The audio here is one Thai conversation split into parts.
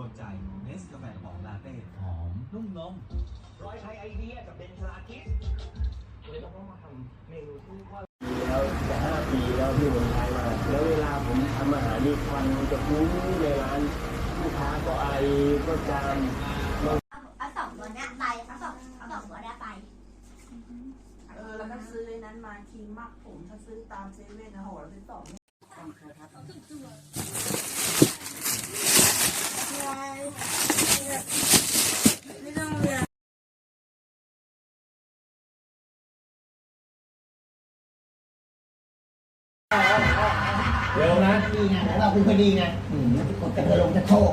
นใจเนสกาแฟกระป๋องลาเต้หอมนุ่มนมร้อยใช้ไอเดียกับเบนชลาทิศวันนี้เราก็มาทำเมนูที่ว่าแล้วจะ5 ปีแล้วที่ผมขายมาแล้วเวลาผมทำอาหารนี่ควันจะฟุ้งในร้านลูกค้าก็ไอก็จามเอา2 ตัวเนี้ยไปเอาสองตัวเนี้ยไปแล้วก็ซื้อนั้นมาครีมมักผมถ้าซื้อตามเซเว่นนะห่อละ12ไม่ต้องเรียนเร็วนะดีไงแล้วเราคุยพอดีไงกดกระเธอลงจะโชค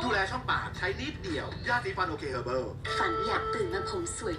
ดูแลช่องปากใช้นิดเดียวยาสีฟันโอเคเฮอร์เบิลฝันอยากตื่นมาผมสวย